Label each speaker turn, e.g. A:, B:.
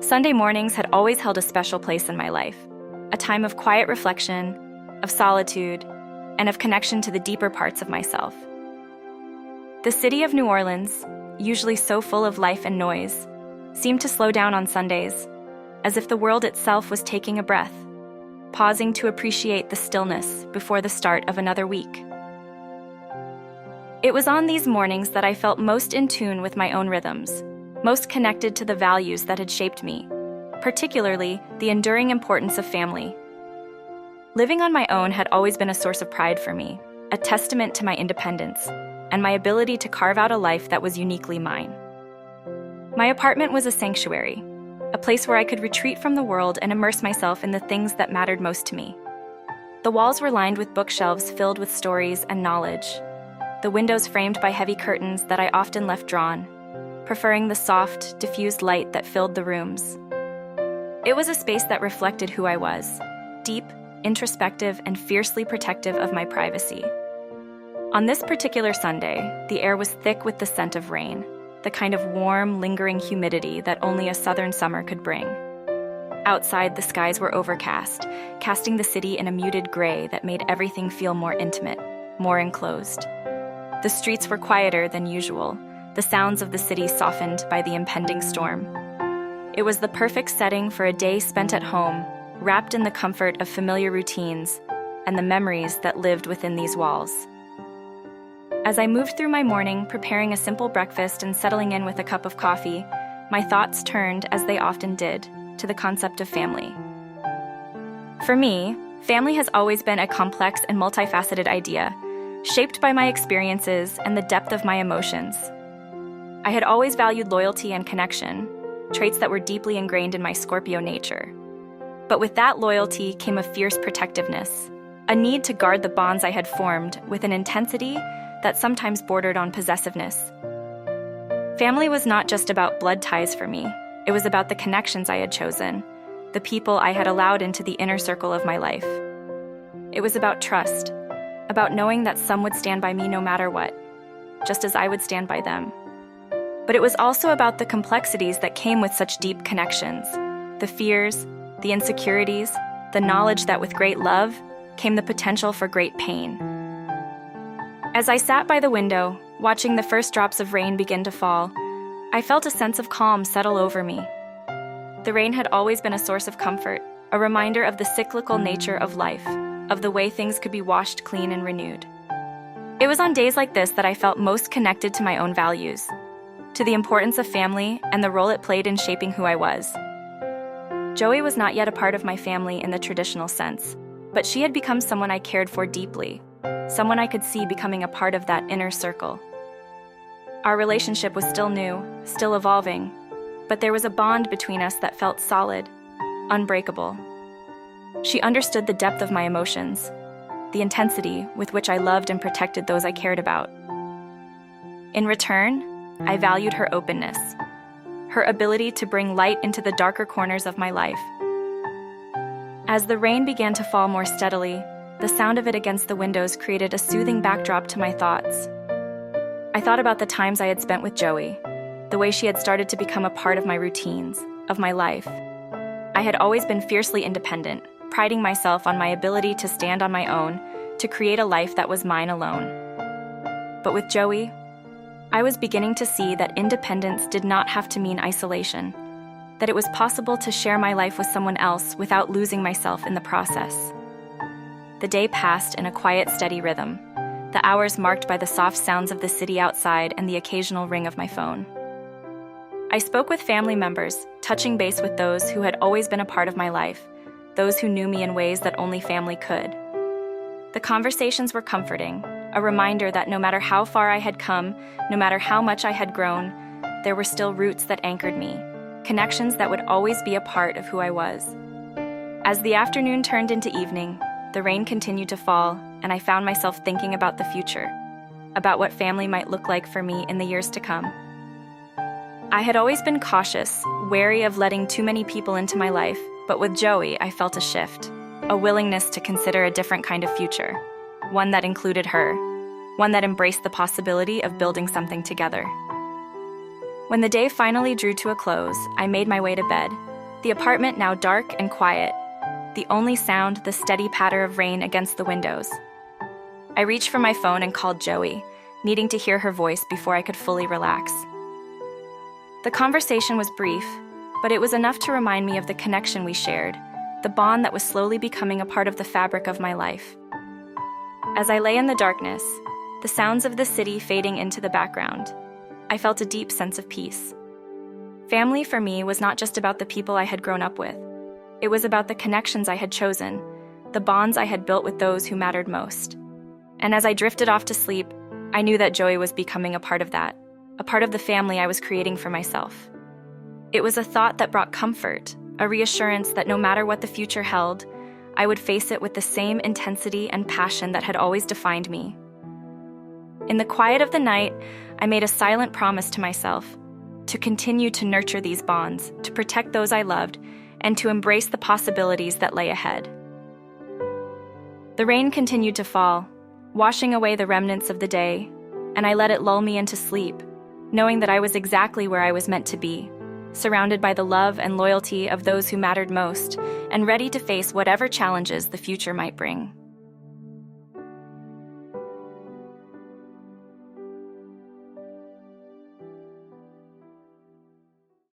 A: Sunday mornings had always held a special place in my life, a time of quiet reflection, of solitude, and of connection to the deeper parts of myself. The city of New Orleans, usually so full of life and noise, seemed to slow down on Sundays, as if the world itself was taking a breath, pausing to appreciate the stillness before the start of another week. It was on these mornings that I felt most in tune with my own rhythms, most connected to the values that had shaped me, particularly the enduring importance of family. Living on my own had always been a source of pride for me, a testament to my independence and my ability to carve out a life that was uniquely mine. My apartment was a sanctuary, a place where I could retreat from the world and immerse myself in the things that mattered most to me. The walls were lined with bookshelves filled with stories and knowledge, the windows framed by heavy curtains that I often left drawn, preferring the soft, diffused light that filled the rooms. It was a space that reflected who I was, deep, introspective, and fiercely protective of my privacy. On this particular Sunday, the air was thick with the scent of rain, the kind of warm, lingering humidity that only a southern summer could bring. Outside, the skies were overcast, casting the city in a muted gray that made everything feel more intimate, more enclosed. The streets were quieter than usual, the sounds of the city softened by the impending storm. It was the perfect setting for a day spent at home, wrapped in the comfort of familiar routines and the memories that lived within these walls. As I moved through my morning, preparing a simple breakfast and settling in with a cup of coffee, my thoughts turned, as they often did, to the concept of family. For me, family has always been a complex and multifaceted idea, shaped by my experiences and the depth of my emotions. I had always valued loyalty and connection, traits that were deeply ingrained in my Scorpio nature. But with that loyalty came a fierce protectiveness, a need to guard the bonds I had formed with an intensity that sometimes bordered on possessiveness. Family was not just about blood ties for me. It was about the connections I had chosen, the people I had allowed into the inner circle of my life. It was about trust, about knowing that some would stand by me no matter what, just as I would stand by them. But it was also about the complexities that came with such deep connections, the fears, the insecurities, the knowledge that with great love came the potential for great pain. As I sat by the window, watching the first drops of rain begin to fall, I felt a sense of calm settle over me. The rain had always been a source of comfort, a reminder of the cyclical nature of life, of the way things could be washed clean and renewed. It was on days like this that I felt most connected to my own values, to the importance of family and the role it played in shaping who I was. Joey was not yet a part of my family in the traditional sense, but she had become someone I cared for deeply, someone I could see becoming a part of that inner circle. Our relationship was still new, still evolving, but there was a bond between us that felt solid, unbreakable. She understood the depth of my emotions, the intensity with which I loved and protected those I cared about. In return, I valued her openness, her ability to bring light into the darker corners of my life. As the rain began to fall more steadily, the sound of it against the windows created a soothing backdrop to my thoughts. I thought about the times I had spent with Joey, the way she had started to become a part of my routines, of my life. I had always been fiercely independent, priding myself on my ability to stand on my own, to create a life that was mine alone. But with Joey, I was beginning to see that independence did not have to mean isolation, that it was possible to share my life with someone else without losing myself in the process. The day passed in a quiet, steady rhythm, the hours marked by the soft sounds of the city outside and the occasional ring of my phone. I spoke with family members, touching base with those who had always been a part of my life, those who knew me in ways that only family could. The conversations were comforting, a reminder that no matter how far I had come, no matter how much I had grown, there were still roots that anchored me, connections that would always be a part of who I was. As the afternoon turned into evening, the rain continued to fall, and I found myself thinking about the future, about what family might look like for me in the years to come. I had always been cautious, wary of letting too many people into my life, but with Joey, I felt a shift, a willingness to consider a different kind of future, one that included her, one that embraced the possibility of building something together. When the day finally drew to a close, I made my way to bed, The apartment now dark and quiet, the only sound the steady patter of rain against the windows. I reached for my phone and called Joey, needing to hear her voice before I could fully relax. The conversation was brief, but it was enough to remind me of the connection we shared, the bond that was slowly becoming a part of the fabric of my life. As I lay in the darkness, the sounds of the city fading into the background, I felt a deep sense of peace. Family for me was not just about the people I had grown up with. It was about the connections I had chosen, the bonds I had built with those who mattered most. And as I drifted off to sleep, I knew that Joey was becoming a part of that, a part of the family I was creating for myself. It was a thought that brought comfort, a reassurance that no matter what the future held, I would face it with the same intensity and passion that had always defined me. In the quiet of the night, I made a silent promise to myself to continue to nurture these bonds, to protect those I loved, and to embrace the possibilities that lay ahead. The rain continued to fall, washing away the remnants of the day, and I let it lull me into sleep, knowing that I was exactly where I was meant to be, surrounded by the love and loyalty of those who mattered most, and ready to face whatever challenges the future might bring.